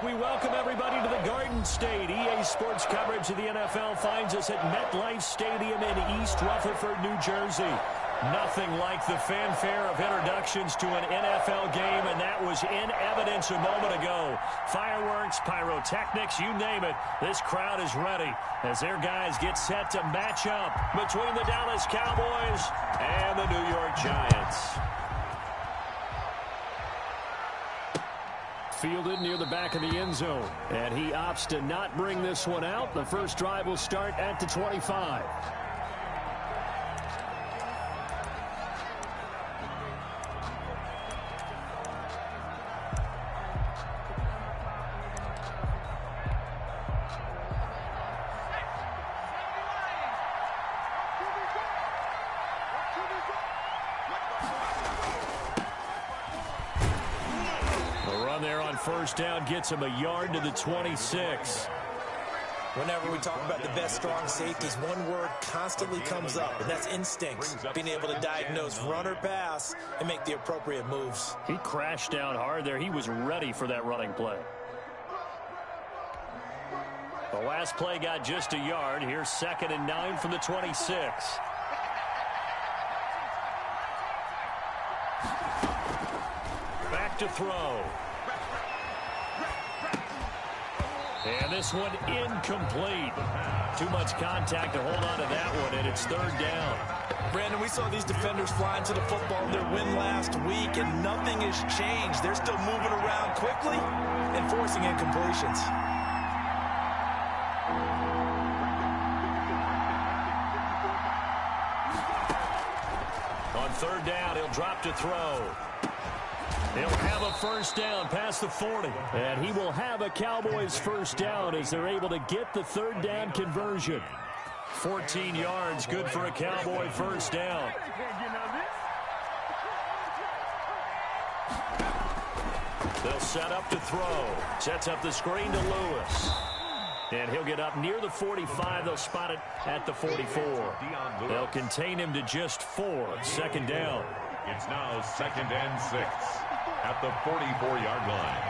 We welcome everybody to the Garden State. EA Sports coverage of the NFL finds us at MetLife Stadium in East Rutherford, New Jersey. Nothing like the fanfare of introductions to an NFL game, and that was in evidence a moment ago. Fireworks, pyrotechnics, you name it. This crowd is ready as their guys get set to match up between the Dallas Cowboys and the New York Giants. Fielded near the back of the end zone, and he opts to not bring this one out. The first drive will start at the 25. First down gets him a yard to the 26. Whenever we talk about the best strong safeties, one word constantly comes up, and that's instincts. Being able to diagnose run or pass and make the appropriate moves. He crashed down hard there. He was ready for that running play. The last play got just a yard. Here's 2nd and 9 from the 26. Back to throw. And this one incomplete. Too much contact to hold on to that one, and it's 3rd down. Brandon, we saw these defenders flying to the football in their win last week, and nothing has changed. They're still moving around quickly and forcing incompletions. On 3rd down, he'll drop to throw. He'll have a first down past the 40. And he will have a Cowboys first down as they're able to get the 3rd down conversion. 14 yards, good for a Cowboy first down. They'll set up to throw. Sets up the screen to Lewis. And he'll get up near the 45. They'll spot it at the 44. They'll contain him to just 4. 2nd down. It's now 2nd and 6 at the 44-yard line.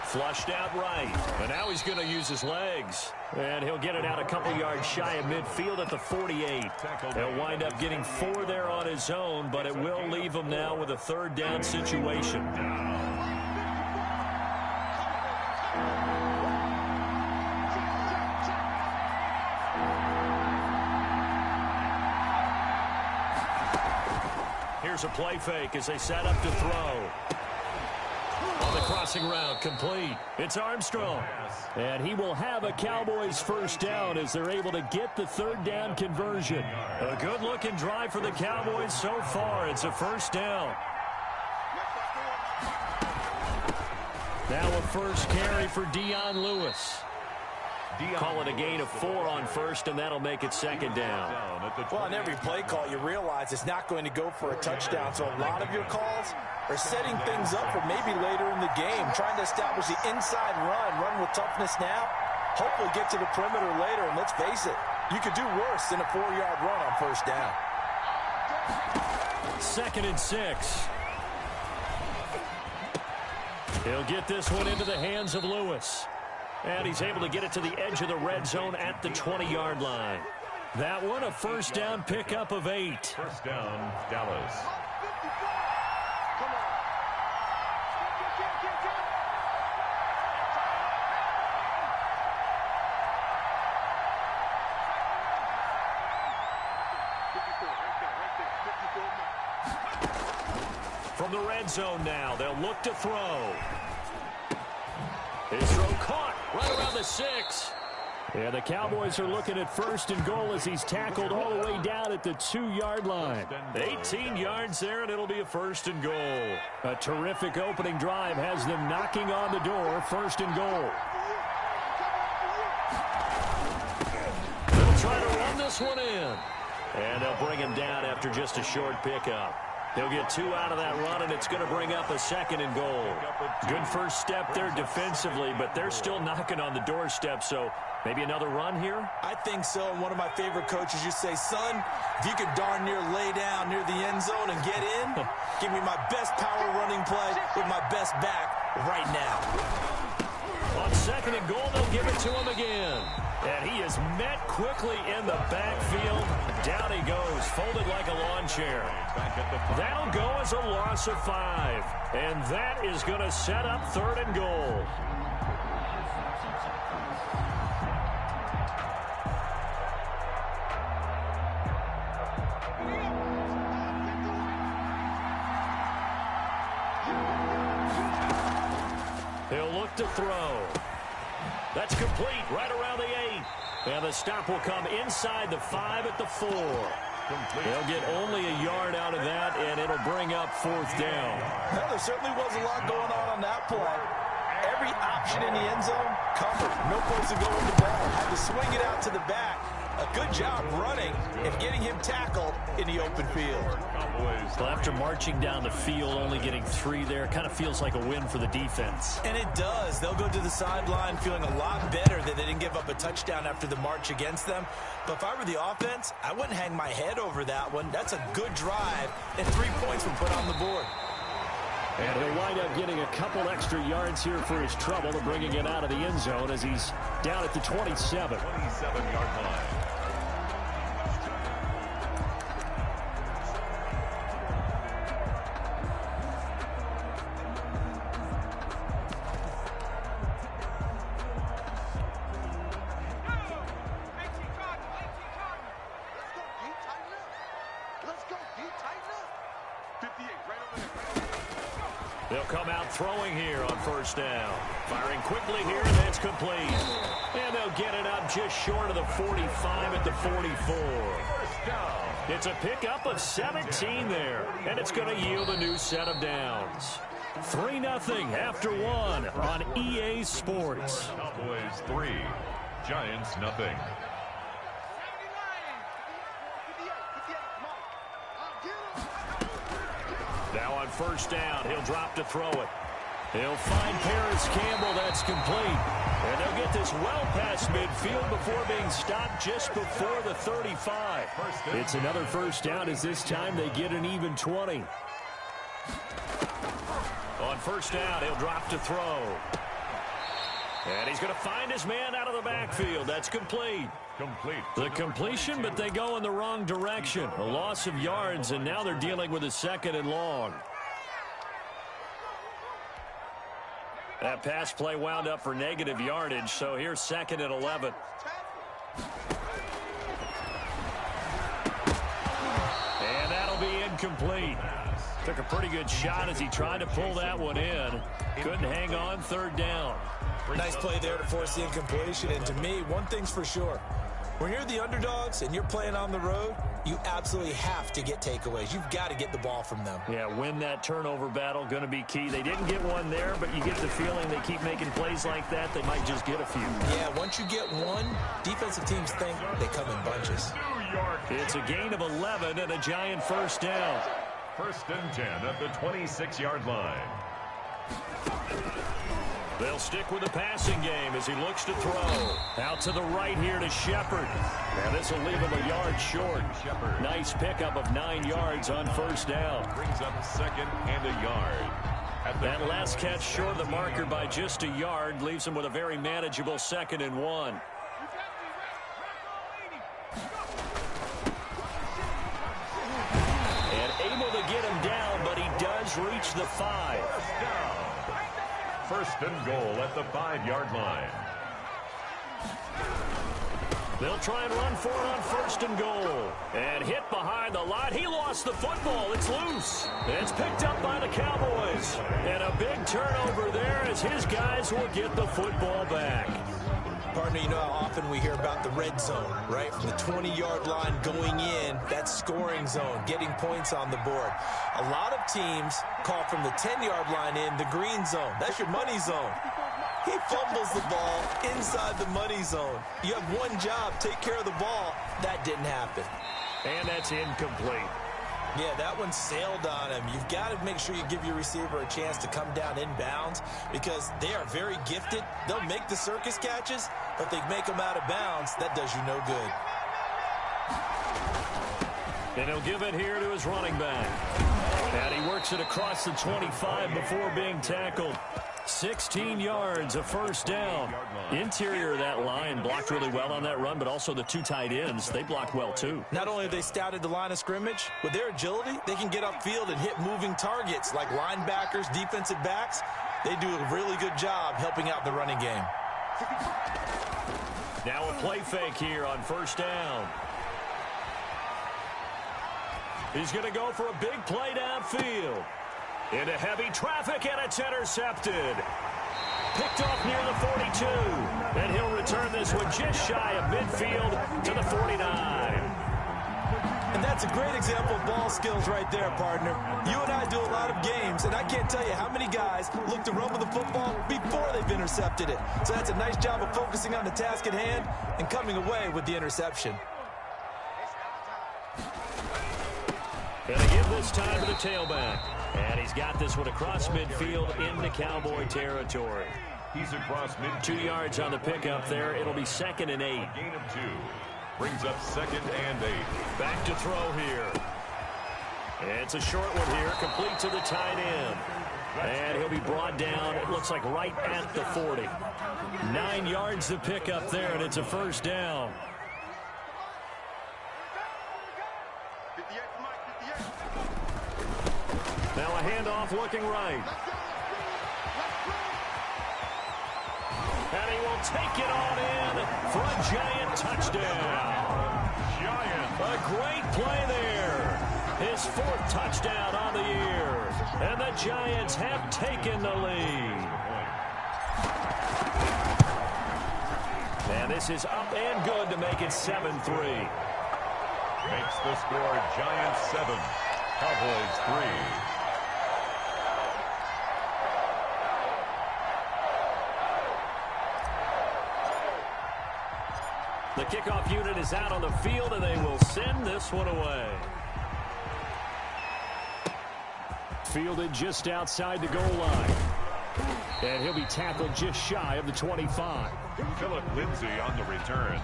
Flushed out right. And now he's going to use his legs. And he'll get it out a couple yards shy of midfield at the 48. He'll wind up getting 4 there on his own, but it will leave him now with a 3rd down situation. Here's a play fake as they set up to throw. On the crossing route, complete. It's Armstrong. And he will have a Cowboys first down as they're able to get the 3rd down conversion. A good-looking drive for the Cowboys so far. It's a first down. Now a first carry for Dion Lewis. Call it a gain of 4 on first, and that'll make it 2nd down. Well, on every play call, you realize it's not going to go for a touchdown. So a lot of your calls are setting things up for maybe later in the game, trying to establish the inside run with toughness now, hopefully get to the perimeter later. And let's face it, you could do worse than a 4-yard run on first down. 2nd and 6. He'll get this one into the hands of Lewis. And he's able to get it to the edge of the red zone at the 20-yard line. That one, a first down pickup of 8. First down, Dallas. From the red zone now, they'll look to throw. His throw caught right around the 6. Yeah, the Cowboys are looking at 1st and goal as he's tackled all the way down at the 2-yard line. 18 yards there, and it'll be a 1st and goal. A terrific opening drive has them knocking on the door. 1st and goal. They'll try to run this one in. And they'll bring him down after just a short pickup. He'll get 2 out of that run, and it's going to bring up a 2nd and goal. Good first step there defensively, but they're still knocking on the doorstep, so maybe another run here? I think so, and one of my favorite coaches used to say, son, if you can darn near lay down near the end zone and get in, give me my best power running play with my best back right now. On 2nd and goal, they'll give it to him again. And he is met quickly in the backfield. Down he goes, folded like a lawn chair. That'll go as a loss of 5. And that is going to set up 3rd and goal. He'll look to throw. That's complete right around the 8. And the stop will come inside the 5 at the 4. They'll get only a yard out of that, and it'll bring up 4th down. Well, there certainly was a lot going on that play. Every option in the end zone covered. No place to go with the ball. Had to swing it out to the back. A good job running and getting him tackled in the open field. Well, after marching down the field, only getting 3 there, kind of feels like a win for the defense. And it does. They'll go to the sideline feeling a lot better that they didn't give up a touchdown after the march against them. But if I were the offense, I wouldn't hang my head over that one. That's a good drive, and 3 points were put on the board. And he'll wind up getting a couple extra yards here for his trouble to bringing it out of the end zone as he's down at the 27. 27-yard line. They'll come out throwing here on 1st down. Firing quickly here, and that's complete. And they'll get it up just short of the 45 at the 44. It's a pickup of 17 there, and it's going to yield a new set of downs. 3-0 after 1 on EA Sports. Cowboys 3, Giants 0. Now on 1st down, he'll drop to throw it. He'll find Paris Campbell. That's complete. And they'll get this well past midfield before being stopped just before the 35. It's another 1st down as this time they get an even 20. On 1st down, he'll drop to throw. And he's going to find his man out of the backfield. That's complete. The completion, but they go in the wrong direction. A loss of yards, and now they're dealing with a 2nd and long. That pass play wound up for negative yardage, so here's 2nd and 11. And that'll be incomplete. Took a pretty good shot as he tried to pull that one in. Couldn't hang on, 3rd down. Nice play there to force the incompletion. And to me, one thing's for sure. When you're the underdogs and you're playing on the road, you absolutely have to get takeaways. You've got to get the ball from them. Yeah, win that turnover battle, going to be key. They didn't get one there, but you get the feeling they keep making plays like that, they might just get a few. Yeah, once you get one, defensive teams think they come in bunches. It's a gain of 11 and a Giant 1st down. 1st and 10 at the 26-yard line. They'll stick with the passing game as he looks to throw. Out to the right here to Shepard. And this will leave him a yard short. Nice pickup of 9 yards on 1st down. Brings up 2nd and a yard. That last catch short of the marker by just a yard leaves him with a very manageable 2nd and 1. And able to get him down, but he does reach the 5. 1st and goal at the 5-yard line. They'll try and run for it on 1st and goal. And hit behind the line. He lost the football. It's loose. It's picked up by the Cowboys. And a big turnover there as his guys will get the football back. Partner, you know how often we hear about the red zone, right? From the 20-yard line going in, that's scoring zone, getting points on the board. A lot of teams call from the 10-yard line in the green zone. That's your money zone. He fumbles the ball inside the money zone. You have one job, take care of the ball. That didn't happen. And that's incomplete. Yeah, that one sailed on him. You've got to make sure you give your receiver a chance to come down inbounds because they are very gifted. They'll make the circus catches, but they make them out of bounds. That does you no good. And he'll give it here to his running back. And he works it across the 25 before being tackled. 16 yards, a first down. Interior of that line blocked really well on that run, but also the two tight ends, they blocked well too. Not only have they scouted the line of scrimmage, with their agility, they can get upfield and hit moving targets like linebackers, defensive backs. They do a really good job helping out the running game. Now a play fake here on first down. He's going to go for a big play downfield. Into heavy traffic, and it's intercepted. Picked off near the 42. And he'll return this one just shy of midfield to the 49. And that's a great example of ball skills right there, partner. You and I do a lot of games, and I can't tell you how many guys look to run with the football before they've intercepted it. So that's a nice job of focusing on the task at hand and coming away with the interception. Gonna give this time to the tailback. And he's got this one across midfield into Cowboy territory. He's across midfield. 2 yards on the pickup there. It'll be 2nd and 8. Gain of 2. Brings up 2nd and 8. Back to throw here. It's a short one here, complete to the tight end. And he'll be brought down, it looks like right at the 40. 9 yards to pick up there, and it's a first down. Now a handoff looking right. And he will take it on in for a Giant touchdown. Giant. A great play there. His 4th touchdown on the year. And the Giants have taken the lead. And this is up and good to make it 7-3. Makes the score Giants 7, Cowboys 3. The kickoff unit is out on the field, and they will send this one away. Fielded just outside the goal line. And he'll be tackled just shy of the 25. Philip Lindsay on the return.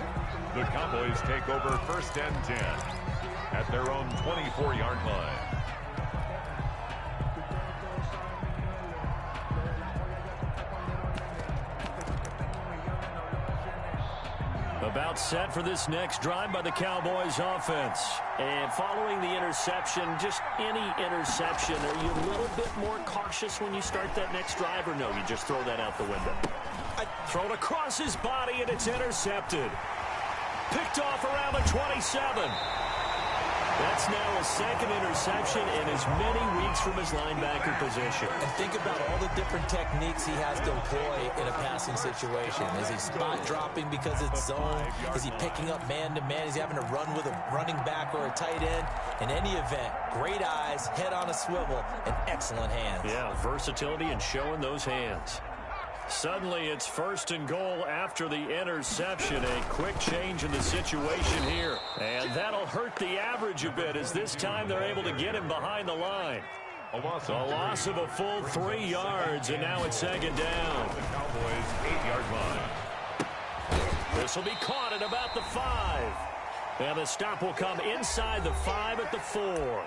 The Cowboys take over 1st and 10 at their own 24-yard line. About set for this next drive by the Cowboys offense. And following the interception, just any interception, are you a little bit more cautious when you start that next drive, or no, you just throw that out the window? Thrown across his body, and it's intercepted. Picked off around the 27. That's now his 2nd interception in as many weeks from his linebacker position. And think about all the different techniques he has to employ in a passing situation. Is he spot dropping because it's zone? Is he picking up man-to-man? Is he having to run with a running back or a tight end? In any event, great eyes, head on a swivel, and excellent hands. Yeah, versatility and showing those hands. Suddenly, it's 1st and goal after the interception. A quick change in the situation here. And that'll hurt the average a bit as this time they're able to get him behind the line. A loss of a full 3 yards, and now it's 2nd down. The Cowboys 8-yard line. This will be caught at about the 5. And the stop will come inside the 5 at the 4.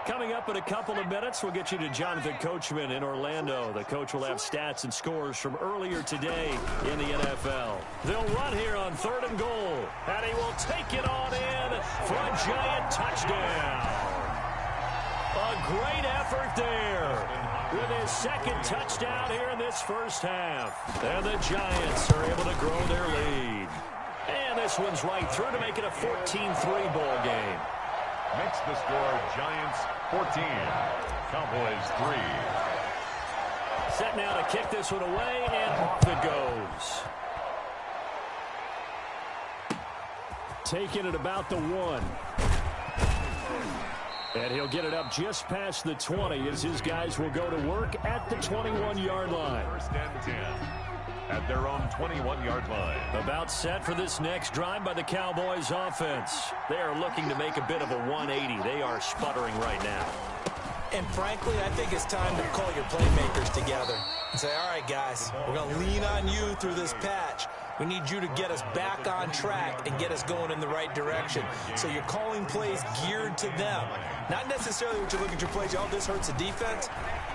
Coming up in a couple of minutes, we'll get you to Jonathan Coachman in Orlando. The coach will have stats and scores from earlier today in the NFL. They'll run here on 3rd and goal, and he will take it on in for a Giant touchdown. A great effort there with his 2nd touchdown here in this first half. And the Giants are able to grow their lead. And this one's right through to make it a 14-3 ball game. Makes the score Giants 14, Cowboys 3. Set now to kick this one away, and off it goes. Taking it about the 1. And he'll get it up just past the 20 as his guys will go to work at the 21-yard line. 1st and 10. at their own 21-yard line. About set for this next drive by the Cowboys offense. They are looking to make a bit of a 180. They are sputtering right now. And frankly, I think it's time to call your playmakers together and say, all right, guys, we're going to lean on you through this patch. We need you to get us back on track and get us going in the right direction. So you're calling plays geared to them. Not necessarily what you look at your plays, oh, this hurts the defense.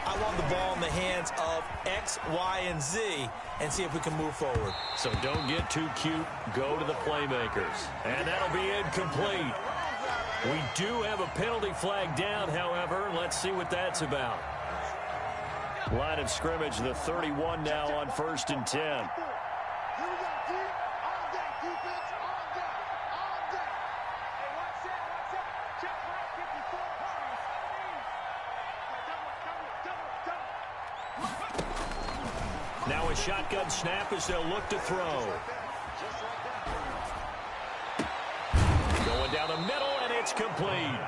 I want the ball in the hands of X, Y, and Z and see if we can move forward. So don't get too cute. Go to the playmakers. And that'll be incomplete. We do have a penalty flag down, however. Let's see what that's about. Line of scrimmage, the 31 now on 1st and 10. Now a shotgun snap as they'll look to throw. Going down the middle, and it's complete.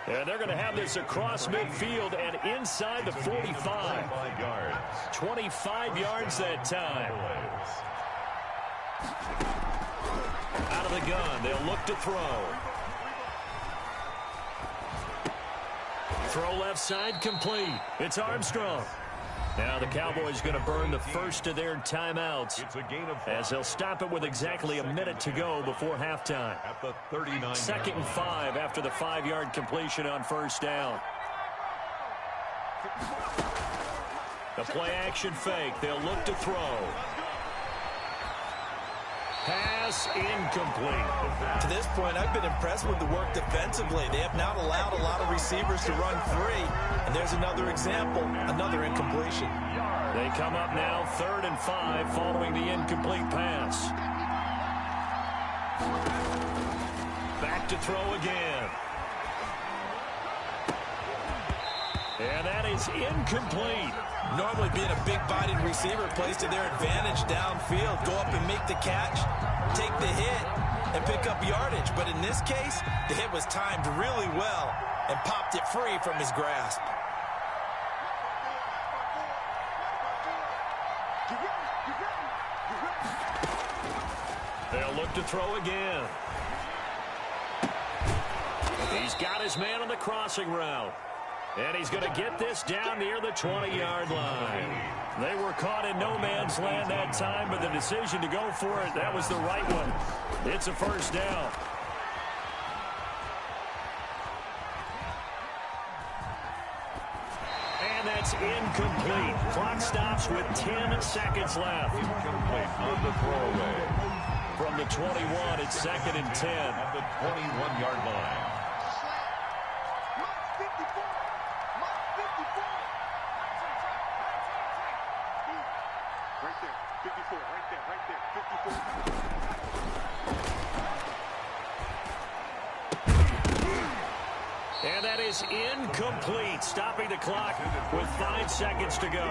And they're going to have this across midfield and inside the 45. 25 yards that time. Out of the gun, they'll look to throw. Throw left side, complete. It's Armstrong. Now the Cowboys going to burn the first of their timeouts as they'll stop it with exactly a minute to go before halftime. At the 39. 2nd and 5 after the 5-yard completion on 1st down. The play action fake. They'll look to throw. Pass incomplete. To this point, I've been impressed with the work defensively. They have not allowed a lot of receivers to run free. And there's another example, another incompletion. They come up now 3rd and 5 following the incomplete pass. Back to throw again. And that is incomplete. Normally being a big-bodied receiver plays to their advantage downfield. Go up and make the catch, take the hit, and pick up yardage. But in this case, the hit was timed really well and popped it free from his grasp. They'll look to throw again. He's got his man on the crossing route. And he's going to get this down near the 20-yard line. They were caught in no man's land that time, but the decision to go for it, that was the right one. It's a 1st down. And that's incomplete. Clock stops with 10 seconds left. Incomplete on the throwaway. From the 21, it's 2nd and 10. At the 21-yard line. And that is incomplete, stopping the clock with 5 seconds to go.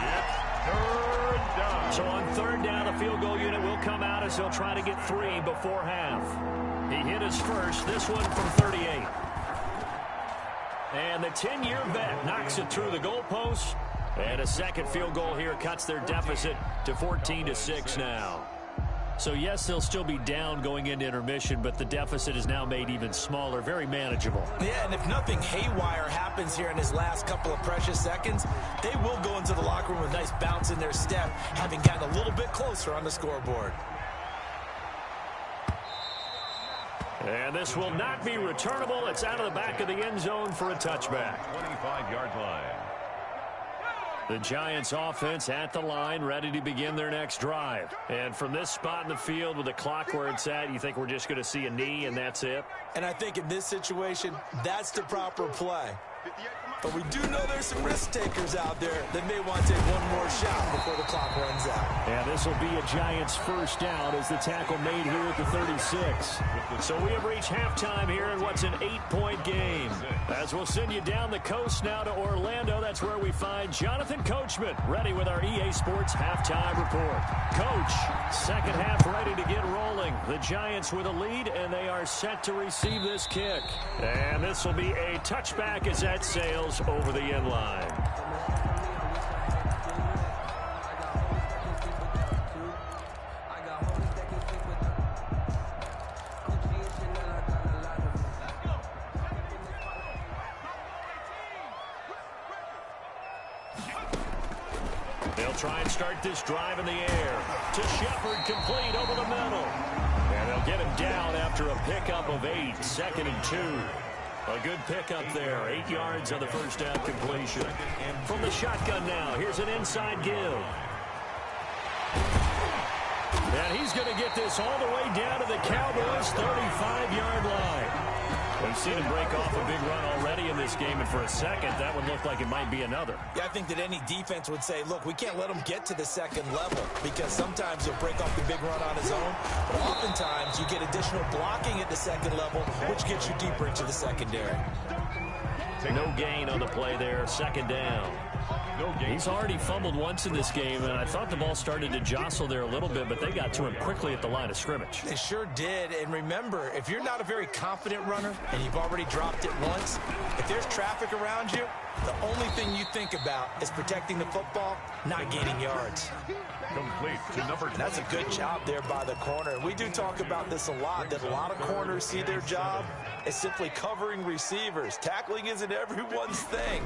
It's 3rd down. So on 3rd down, the field goal unit will come out as they'll try to get 3 before half. He hit his first, this one from 38. And the 10-year vet knocks it through the goalpost. And a second field goal here cuts their deficit to 14-6 now. So, yes, they'll still be down going into intermission, but the deficit is now made even smaller, very manageable. Yeah, and if nothing haywire happens here in his last couple of precious seconds, they will go into the locker room with a nice bounce in their step, having gotten a little bit closer on the scoreboard. And this will not be returnable. It's out of the back of the end zone for a touchback. 25-yard line. The Giants offense at the line, ready to begin their next drive. And from this spot in the field with the clock where it's at, you think we're just going to see a knee and that's it? And I think in this situation, that's the proper play. But we do know there's some risk takers out there that may want to take one more shot before the clock runs out. And this will be a Giants 1st down as the tackle made here at the 36. So we have reached halftime here in what's an 8-point game. As we'll send you down the coast now to Orlando, that's where we find Jonathan Coachman ready with our EA Sports halftime report. Coach, 2nd half ready to get rolling. The Giants with a lead, and they are set to receive this kick. And this will be a touchback as that sails over the end line. They'll try and start this drive in the air. To Shepard, complete over the middle. And they'll get him down after a pickup of 8, 2nd and 2. A good pickup there, 8 yards on the first down completion. From the shotgun now, here's an inside give. And he's going to get this all the way down to the Cowboys' 35-yard line. We've seen him break off a big run already in this game, and for a second, that would look like it might be another. Yeah, I think that any defense would say, look, we can't let him get to the second level because sometimes he'll break off the big run on his own, but oftentimes you get additional blocking at the second level, which gets you deeper into the secondary. No gain on the play there, 2nd down. He's already fumbled once in this game, and I thought the ball started to jostle there a little bit, but they got to him quickly at the line of scrimmage. They sure did, and remember, if you're not a very confident runner and you've already dropped it once, if there's traffic around you, the only thing you think about is protecting the football, not gaining yards. Complete to number 20. That's a good job there by the corner. We do talk about this a lot, that a lot of corners see their job as simply covering receivers. Tackling isn't everyone's thing.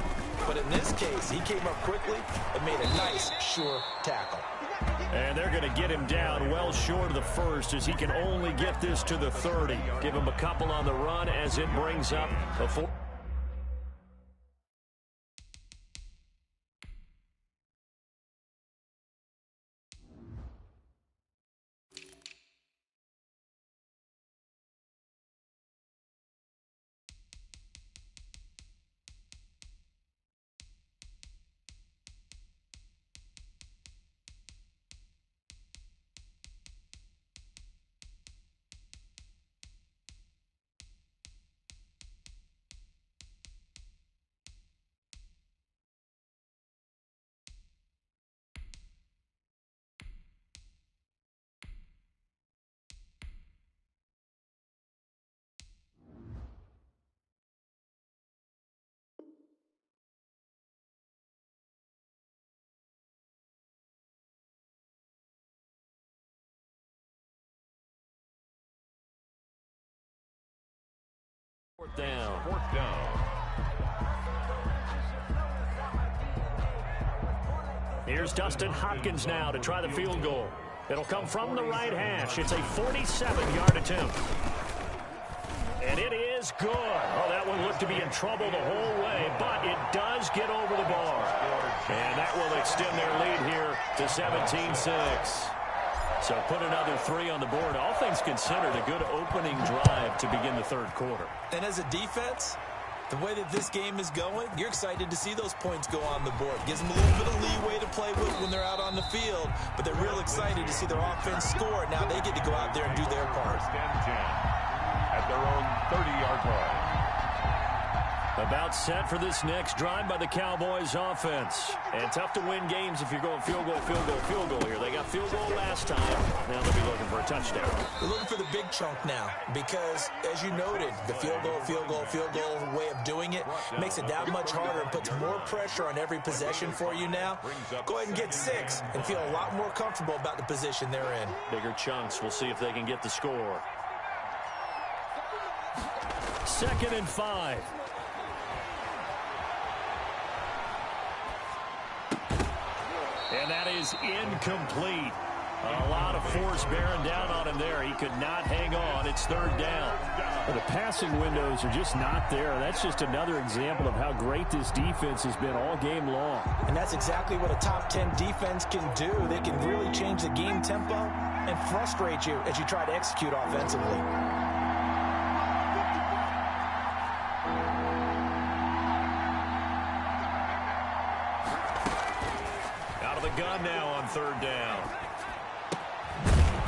But in this case, he came up quickly and made a nice, sure tackle. And they're going to get him down well short of the first as he can only get this to the 30. Give him a couple on the run as it brings up a 4. Fourth down. Here's Dustin Hopkins now to try the field goal. It'll come from the right hash. It's a 47-yard attempt. And it is good. Oh, that one looked to be in trouble the whole way, but it does get over the bar. And that will extend their lead here to 17-6. So put another 3 on the board. All things considered, a good opening drive to begin the third quarter. And as a defense, the way that this game is going, you're excited to see those points go on the board. Gives them a little bit of leeway to play with when they're out on the field, but they're real excited to see their offense score. Now they get to go out there and do their part. At their own 30-yard line. About set for this next drive by the Cowboys offense. And tough to win games if you're going field goal, field goal, field goal here. They got field goal last time. Now they'll be looking for a touchdown. They're looking for the big chunk now because, as you noted, the field goal way of doing it makes it that much harder and puts more pressure on every possession for you now. Go ahead and get 6 and feel a lot more comfortable about the position they're in. Bigger chunks. We'll see if they can get the score. 2nd and 5. And that is incomplete. A lot of force bearing down on him there. He could not hang on. It's 3rd down. Well, the passing windows are just not there. That's just another example of how great this defense has been all game long. And that's exactly what a top 10 defense can do. They can really change the game tempo and frustrate you as you try to execute offensively. Gun now on 3rd down.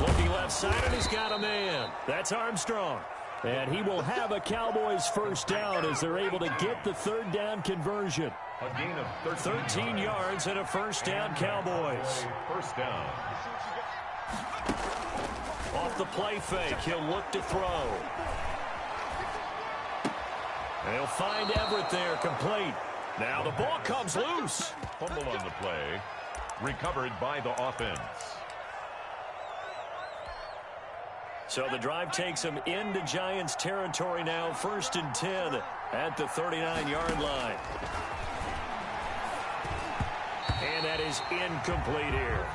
Looking left side, and he's got a man. That's Armstrong. And he will have a Cowboys first down as they're able to get the 3rd down conversion. A gain of 13 yards and a first down, Cowboys. First down. Off the play fake, he'll look to throw. And he'll find Everett there, complete. Now the ball comes loose. Fumble on the play. Recovered by the offense. So the drive takes them into Giants territory now. 1st and 10 at the 39-yard line. And that is incomplete here.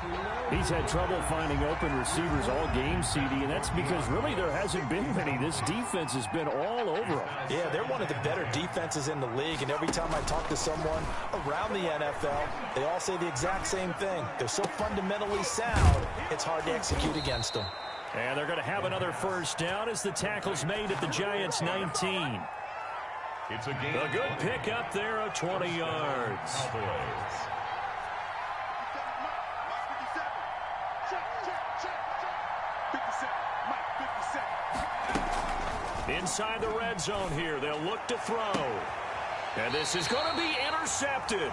He's had trouble finding open receivers all game, CD, and that's because really there hasn't been many. This defense has been all over them. Yeah, they're one of the better defenses in the league, and every time I talk to someone around the NFL, they all say the exact same thing. They're so fundamentally sound, it's hard to execute against them. And they're going to have another first down as the tackle's made at the Giants' 19. It's a game. A good pickup there of 20 yards. Cowboys. Inside the red zone here, they'll look to throw. And this is going to be intercepted.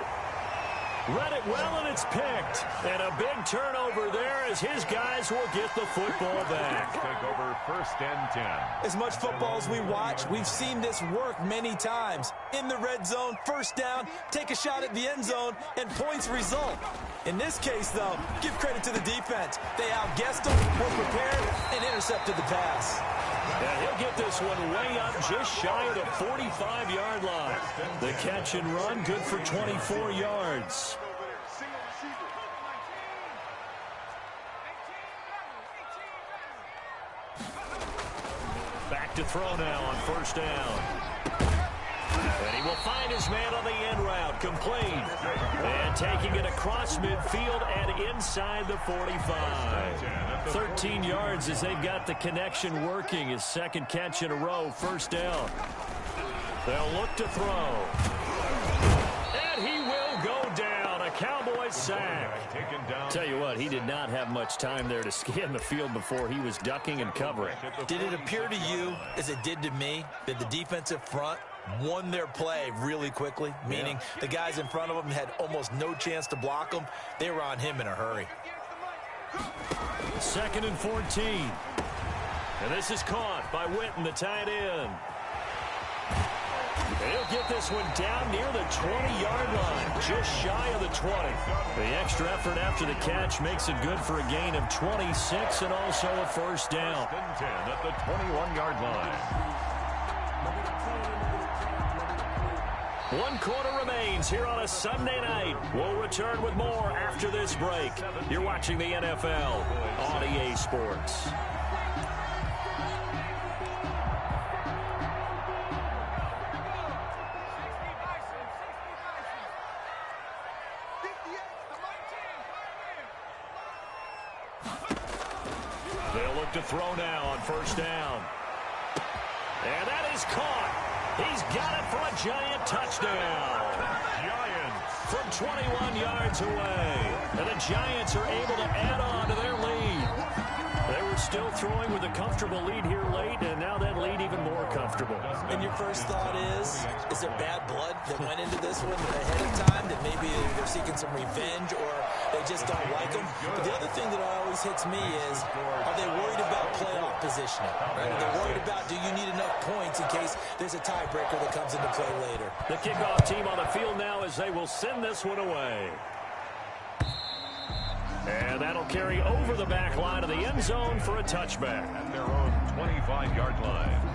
Read it well, and it's picked. And a big turnover there as his guys will get the football back. Take over first and 10. As much football as we watch, we've seen this work many times. In the red zone, first down, take a shot at the end zone, and points result. In this case, though, give credit to the defense. They outguessed them, were prepared, and intercepted the pass. And he'll get this one way up just shy of the 45-yard line. The catch and run good for 24 yards. Back to throw now on first down. And he will find his man on the end route, complete. And taking it across midfield and inside the 45. 13 yards as they've got the connection working. His second catch in a row, first down. They'll look to throw. And he will go down. A Cowboys sack. Tell you what, he did not have much time there to scan the field before he was ducking and covering. Did it appear to you, as it did to me, that the defensive front won their play really quickly? Meaning the guys in front of them had almost no chance to block them. They were on him in a hurry. 2nd and 14. And this is caught by Witten, the tight end. And he'll get this one down near the 20-yard line, just shy of the 20. The extra effort after the catch makes it good for a gain of 26 and also a first down. 10 at the 21-yard line. 1 quarter remains here on a Sunday night. We'll return with more after this break. You're watching the NFL on EA Sports. They'll look to throw now on first down. And that is caught. He's got it for a Giant touchdown. Giants. From 21 yards away. And the Giants are able to add on to their lead. They were still throwing with a comfortable lead here late, and now that lead even more comfortable. And your first thought is there bad blood that went into this one ahead of time, that maybe they're seeking some revenge or they just don't like them? But the other thing that always hits me is, are they worried about playoff positioning? Right? Are they worried about, do you need enough points in case there's a tiebreaker that comes into play later? The kickoff team on the field now as they will send this one away. And that'll carry over the back line of the end zone for a touchback. At their own 25-yard line.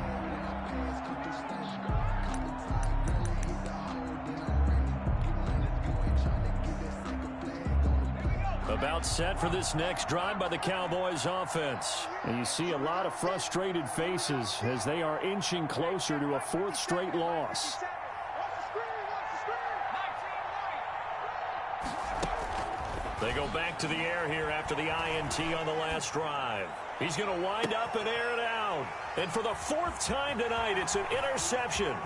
About set for this next drive by the Cowboys offense. And you see a lot of frustrated faces as they are inching closer to a 4th straight loss. They go back to the air here after the INT on the last drive. He's going to wind up and air it out. And for the 4th time tonight, it's an interception.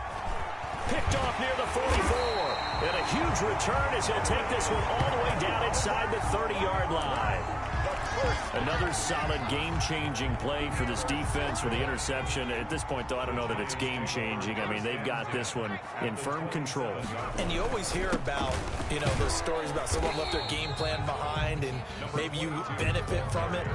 Picked off near the 44. And a huge return as he'll take this one all the way down inside the 30-yard line. Another solid game-changing play for this defense for the interception. At this point, though, I don't know that it's game-changing. I mean, they've got this one in firm control. And you always hear about, those stories about someone left their game plan behind and maybe you benefit from it.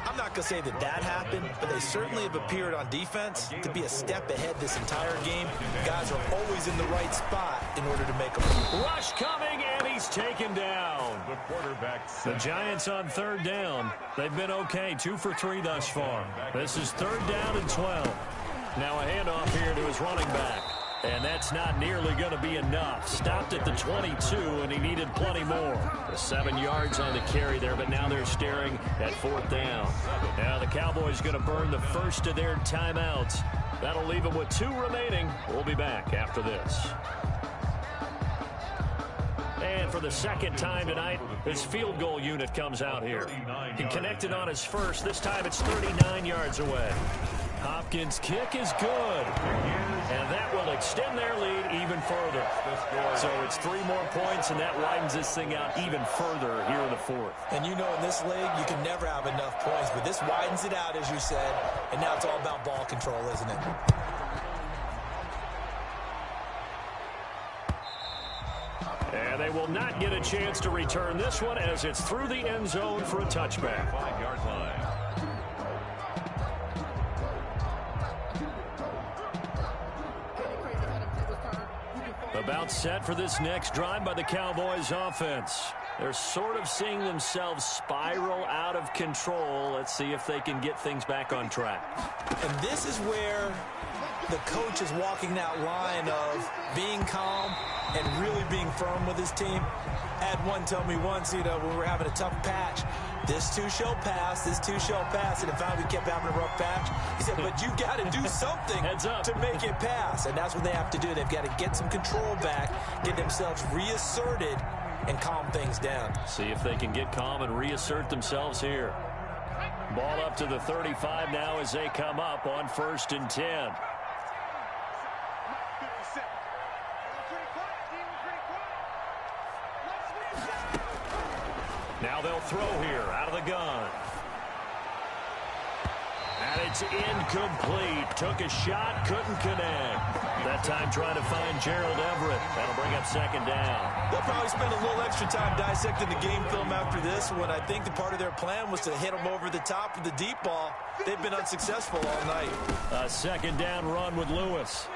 I'm not going to say that happened, but they certainly have appeared on defense to be a step ahead this entire game. Guys are always in the right spot in order to make them. Rush coming, and he's taken down. The quarterback. The Giants on 3rd down. They've been okay, 2 for 3 thus far. This is 3rd down and 12. Now a handoff here to his running back. And that's not nearly going to be enough. Stopped at the 22, and he needed plenty more. 7 yards on the carry there, but now they're staring at 4th down. Now the Cowboys going to burn the first of their timeouts. That'll leave them with 2 remaining. We'll be back after this. And for the second time tonight, his field goal unit comes out here. He connected on his first. This time it's 39 yards away. Hopkins' kick is good. And that will extend their lead even further. So it's 3 more points, and that widens this thing out even further here in the 4th. And you know in this league, you can never have enough points, but this widens it out, as you said, and now it's all about ball control, isn't it? And they will not get a chance to return this one as it's through the end zone for a touchback. 5-yard line. About set for this next drive by the Cowboys offense. They're sort of seeing themselves spiral out of control. Let's see if they can get things back on track. And this is where the coach is walking that line of being calm and really being firm with his team. I had one tell me once, when we were having a tough patch, this too shall pass, this too shall pass. And in fact, we kept having a rough patch. He said, but you got to do something to make it pass. And that's what they have to do. They've got to get some control back, get themselves reasserted, and calm things down. See if they can get calm and reassert themselves here. Ball up to the 35 now as they come up on 1st and 10. Now they'll throw here out of the gun. And it's incomplete. Took a shot, couldn't connect. That time trying to find Gerald Everett. That'll bring up 2nd down. They'll probably spend a little extra time dissecting the game film after this one. I think the part of their plan was to hit them over the top with the deep ball. They've been unsuccessful all night. A 2nd down run with Lewis.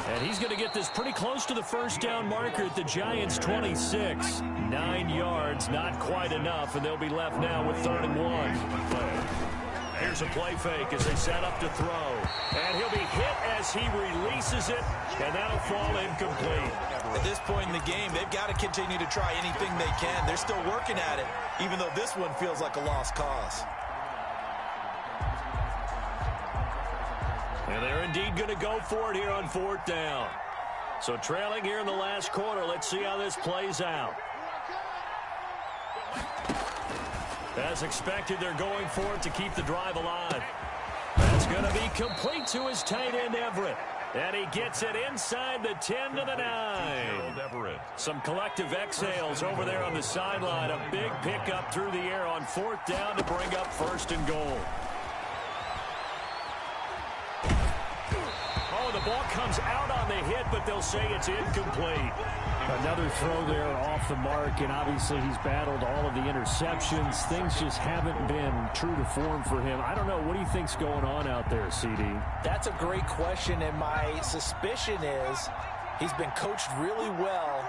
And he's going to get this pretty close to the 1st down marker at the Giants' 26. 9 yards, not quite enough, and they'll be left now with 3rd and 1. Here's a play fake as they set up to throw. And he'll be hit as he releases it, and that'll fall incomplete. At this point in the game, they've got to continue to try anything they can. They're still working at it, even though this one feels like a lost cause. And they're indeed going to go for it here on 4th down. So trailing here in the last quarter, let's see how this plays out. As expected, they're going for it to keep the drive alive. That's going to be complete to his tight end, Everett. And he gets it inside the 10 to the 9. Some collective exhales over there on the sideline. A big pickup through the air on 4th down to bring up 1st and goal. Oh, the ball comes out on the hit, but they'll say it's incomplete. Another throw there off the mark, and obviously he's battled all of the interceptions. Things just haven't been true to form for him. I don't know. What do you think's going on out there, CD? That's a great question, and my suspicion is he's been coached really well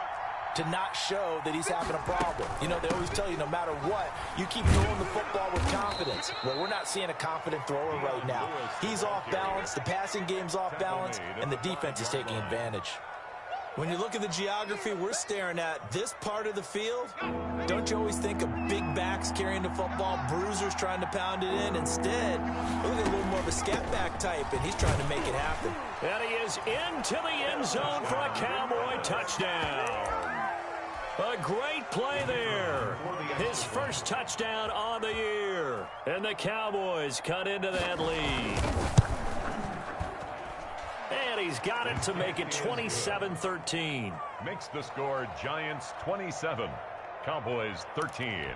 to not show that he's having a problem. They always tell you no matter what, you keep throwing the football with confidence. Well, we're not seeing a confident thrower right now. He's off balance, the passing game's off balance, and the defense is taking advantage. When you look at the geography we're staring at, this part of the field, don't you always think of big backs carrying the football, bruisers trying to pound it in? Instead, look at a little more of a scat back type, and he's trying to make it happen. And he is into the end zone for a Cowboy touchdown. A great play there. His first touchdown on the year. And the Cowboys cut into that lead. And he's got it to make it 27-13. Makes the score Giants 27, Cowboys 13.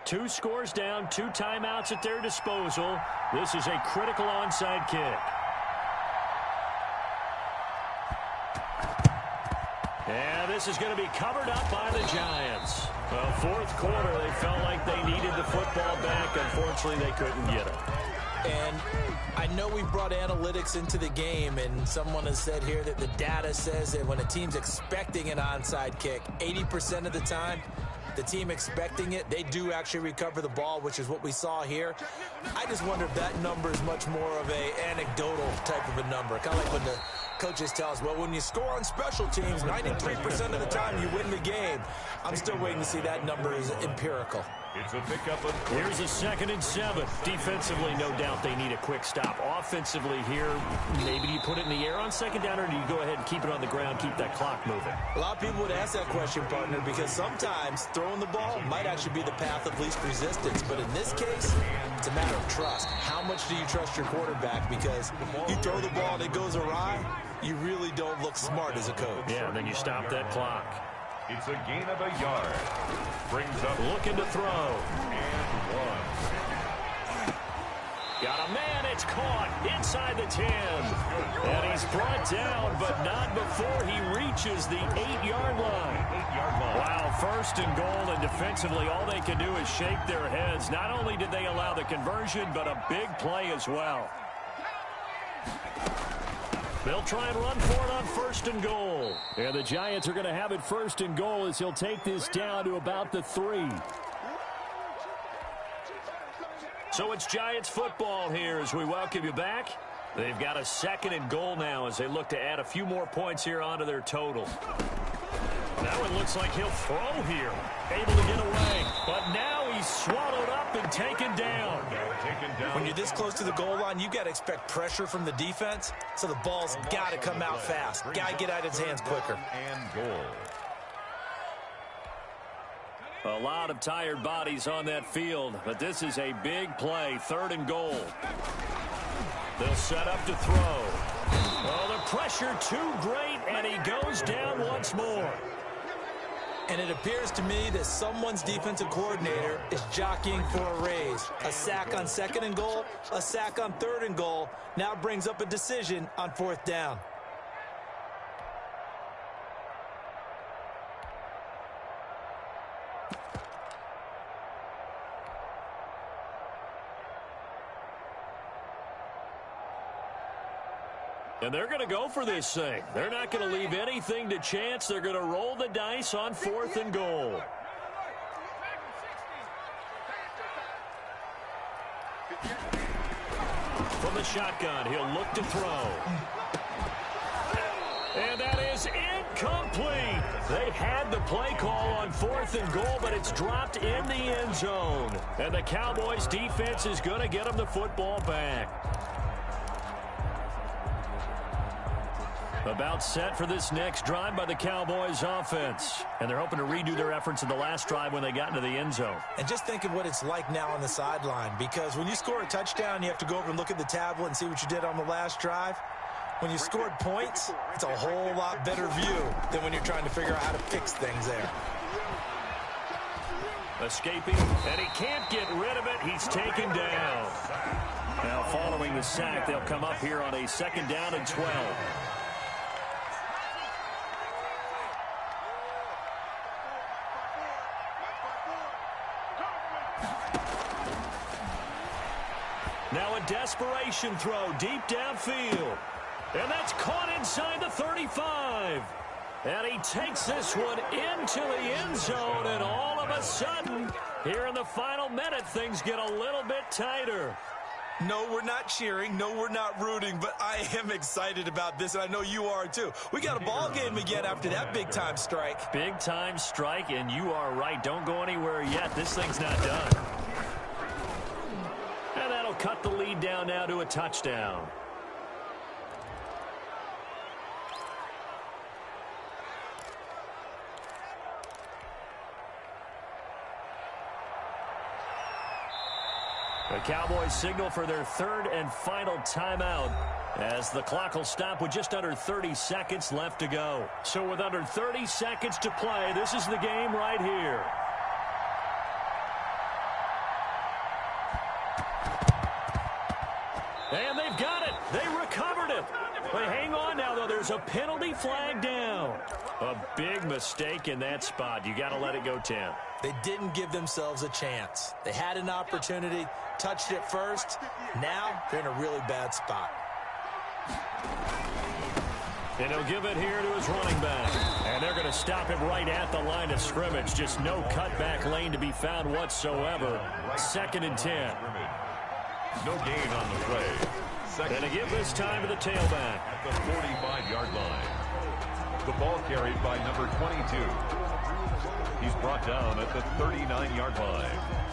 2 scores down, 2 timeouts at their disposal. This is a critical onside kick. And this is going to be covered up by the Giants. Well, 4th quarter, they felt like they needed the football back. Unfortunately, they couldn't get it. And I know we brought analytics into the game, and someone has said here that the data says that when a team's expecting an onside kick, 80% of the time, the team expecting it, they do actually recover the ball, which is what we saw here. I just wonder if that number is much more of a anecdotal type of a number, kind of like when the Coaches tell us, well, when you score on special teams, 93% of the time you win the game. I'm still waiting to see that number is empirical. It's a pickup of... Here's a 2nd and 7. Defensively, no doubt they need a quick stop. Offensively here, maybe you put it in the air on 2nd down, or do you go ahead and keep it on the ground, keep that clock moving? A lot of people would ask that question, partner, because sometimes throwing the ball might actually be the path of least resistance. But in this case, it's a matter of trust. How much do you trust your quarterback? Because you throw the ball and it goes awry, you really don't look smart as a coach. Yeah, and then you stop that clock. It's a gain of a yard. Brings up... Looking to throw. And 1. Got a man. It's caught inside the 10. And he's brought down, but not before he reaches the 8-yard line. 8-yard line. Wow, 1st and goal, and defensively all they can do is shake their heads. Not only did they allow the conversion, but a big play as well. They'll try and run for it on 1st and goal. And the Giants are going to have it 1st and goal as he'll take this down to about the 3. So it's Giants football here as we welcome you back. They've got a 2nd and goal now as they look to add a few more points here onto their total. Now it looks like he'll throw here. Able to get away. But now he's swallowed up and taken down. When you're this close to the goal line, you got to expect pressure from the defense. So the ball's got to come out fast. Got to get out of his hands quicker. And goal. A lot of tired bodies on that field, but this is a big play. 3rd and goal. They'll set up to throw. Oh, the pressure too great, and he goes down once more. And it appears to me that someone's defensive coordinator is jockeying for a raise. A sack on 2nd and goal, a sack on 3rd and goal, now brings up a decision on 4th down. And they're going to go for this thing. They're not going to leave anything to chance. They're going to roll the dice on 4th and goal. From the shotgun, he'll look to throw. And that is incomplete. They had the play call on 4th and goal, but it's dropped in the end zone. And the Cowboys defense is going to get them the football back. About set for this next drive by the Cowboys offense. And they're hoping to redo their efforts in the last drive when they got into the end zone. And just think of what it's like now on the sideline, because when you score a touchdown, you have to go over and look at the tablet and see what you did on the last drive. When you scored points, it's a whole lot better view than when you're trying to figure out how to fix things there. Escaping, and he can't get rid of it. He's taken down. Now following the sack, they'll come up here on a 2nd down and 12. Now a desperation throw deep downfield. And that's caught inside the 35. And he takes this one into the end zone. And all of a sudden, here in the final minute, things get a little bit tighter. No, we're not cheering. No, we're not rooting. But I am excited about this, and I know you are too. We got a ball game again after that big-time strike. Big-time strike, and you are right. Don't go anywhere yet. This thing's not done. And that'll cut the lead down now to a touchdown. The Cowboys signal for their 3rd and final timeout as the clock will stop with just under 30 seconds left to go. So with under 30 seconds to play, this is the game right here. And they've got it. They recovered it. They hang on now, though. There's a penalty flag down. A big mistake in that spot. You got to let it go 10. They didn't give themselves a chance. They had an opportunity, touched it first. Now they're in a really bad spot. And he'll give it here to his running back. And they're going to stop him right at the line of scrimmage. Just no cutback lane to be found whatsoever. 2nd and 10. No gain on the play. second. And to give this time to the tailback. At the 45-yard line. The ball carried by number 22. He's brought down at the 39-yard line.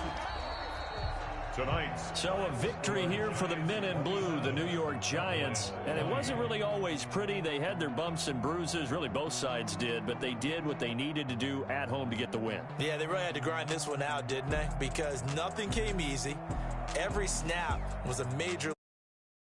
So a victory here for the men in blue, the New York Giants. And it wasn't really always pretty. They had their bumps and bruises. Really, both sides did. But they did what they needed to do at home to get the win. Yeah, they really had to grind this one out, didn't they? Because nothing came easy. Every snap was a major